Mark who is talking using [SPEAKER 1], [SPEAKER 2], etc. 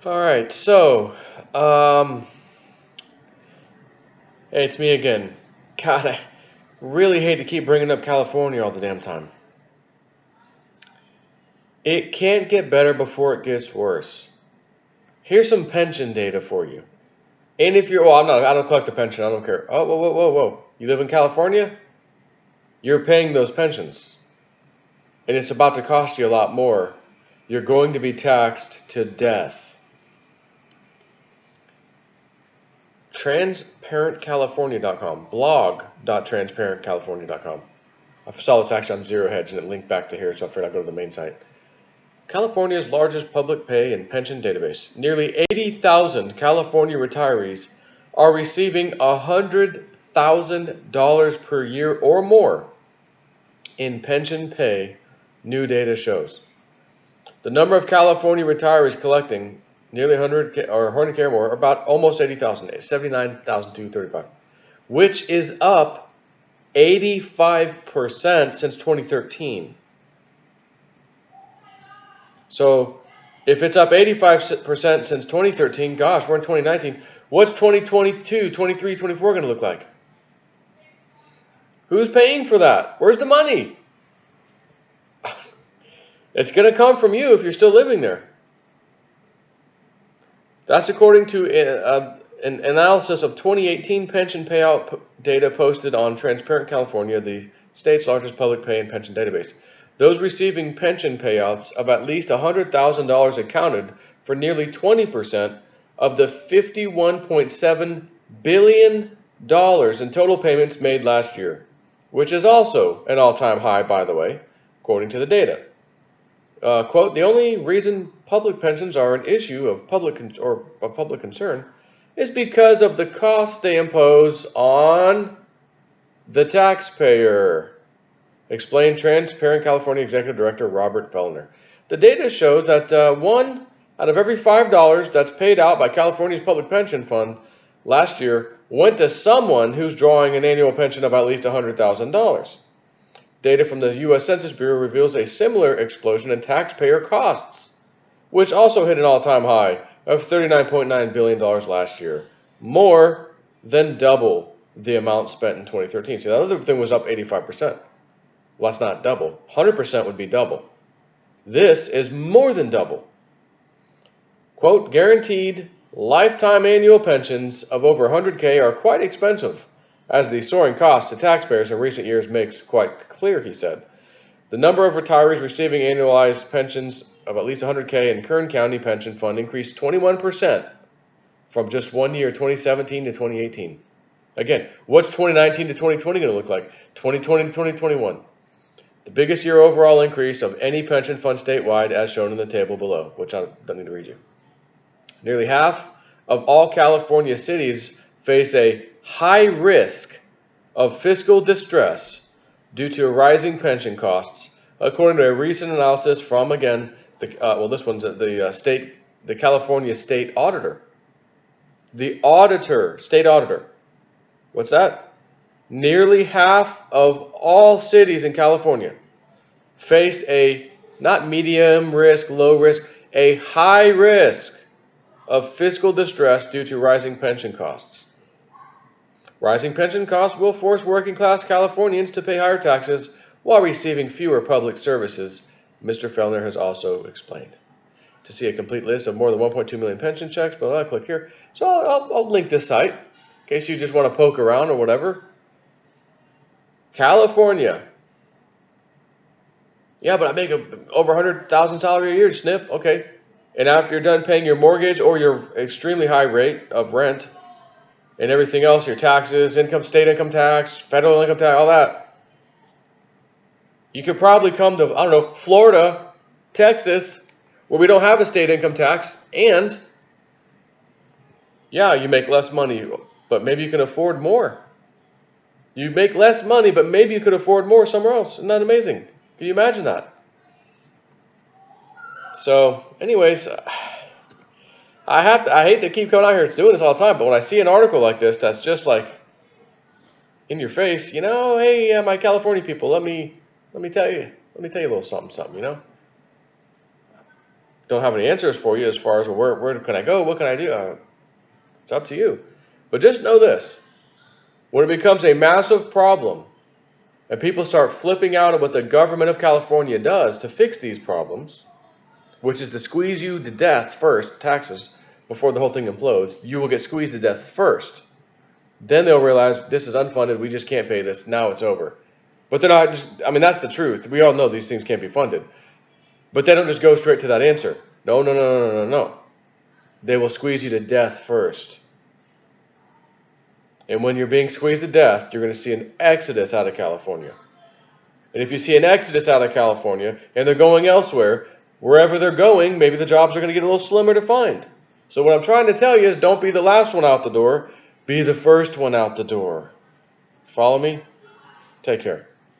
[SPEAKER 1] All right, so, um, hey, it's me again. God, I really hate to keep bringing up California all the damn time. It can't get better before it gets worse. Here's some pension data for you. And if you're, well, I don't collect a pension, I don't care. Oh, whoa, whoa, whoa, whoa. You live in California? You're paying those pensions. And it's about to cost you a lot more. You're going to be taxed to death. TransparentCalifornia.com, blog.transparentcalifornia.com. I saw it's actually on Zero Hedge and it linked back to here, so I figured I'd go to the main site. California's largest public pay and pension database. Nearly 80,000 California retirees are receiving $100,000 per year or more in pension pay, new data shows. The number of California retirees collecting nearly 100K or 100K or more, about almost 80,000, 79,235, which is up 85% since 2013. So if it's up 85% since 2013, gosh, we're in 2019. What's 2022, 23, 24 going to look like? Who's paying for that? Where's the money? It's going to come from you if you're still living there. That's according to an analysis of 2018 pension payout data posted on Transparent California, the state's largest public pay and pension database. Those receiving pension payouts of at least $100,000 accounted for nearly 20% of the $51.7 billion in total payments made last year, which is also an all-time high, by the way, according to the data. Quote, the only reason public pensions are an issue of public concern is because of the costs they impose on the taxpayer, explained Transparent California Executive Director Robert Fellner. The data shows that 1 out of every $5 that's paid out by California's public pension fund last year went to someone who's drawing an annual pension of at least $100,000. Data from the U.S. Census Bureau reveals a similar explosion in taxpayer costs, which also hit an all-time high of $39.9 billion last year, more than double the amount spent in 2013. See, the other thing was up 85%. Well, that's not double. 100% would be double. This is more than double. Quote, guaranteed lifetime annual pensions of over 100K are quite expensive, as the soaring cost to taxpayers in recent years makes quite clear, he said. The number of retirees receiving annualized pensions of at least 100K in Kern County Pension Fund increased 21% from just 1 year, 2017 to 2018. Again, what's 2019 to 2020 going to look like? 2020 to 2021. The biggest year overall increase of any pension fund statewide, as shown in the table below, which I don't need to read you. Nearly half of all California cities face a high risk of fiscal distress due to rising pension costs, according to a recent analysis from, again, this one's the California State Auditor. State Auditor. What's that? Nearly half of all cities in California face a, not medium risk, low risk, a high risk of fiscal distress due to rising pension costs. Rising pension costs will force working-class Californians to pay higher taxes while receiving fewer public services, Mr. Fellner has also explained. To see a complete list of more than 1.2 million pension checks, I'll click here. So I'll link this site in case you just want to poke around or whatever. California. Yeah, but I make over $100,000 salary a year, snip. Okay. And after you're done paying your mortgage or your extremely high rate of rent, and everything else, your taxes, state income tax, federal income tax, all that, you could probably come to, I don't know, Florida, Texas, where we don't have a state income tax, and yeah, you make less money, but maybe you can afford more. You make less money, but maybe you could afford more somewhere else. Isn't that amazing? Can you imagine that? So, anyways, I hate to keep coming out here and doing this all the time, but when I see an article like this that's just like in your face, hey, my California people, let me tell you a little something, don't have any answers for you as far as where can I go? What can I do? It's up to you. But just know this. When it becomes a massive problem and people start flipping out at what the government of California does to fix these problems, which is to squeeze you to death first, taxes, before the whole thing implodes, you will get squeezed to death first. Then they'll realize this is unfunded, we just can't pay this, now it's over. But they're not just, I mean, that's the truth. We all know these things can't be funded. But they don't just go straight to that answer. No, no, no, no, no, no. They will squeeze you to death first. And when you're being squeezed to death, you're going to see an exodus out of California. And if you see an exodus out of California and they're going elsewhere, wherever they're going, maybe the jobs are going to get a little slimmer to find. So what I'm trying to tell you is don't be the last one out the door. Be the first one out the door. Follow me? Take care.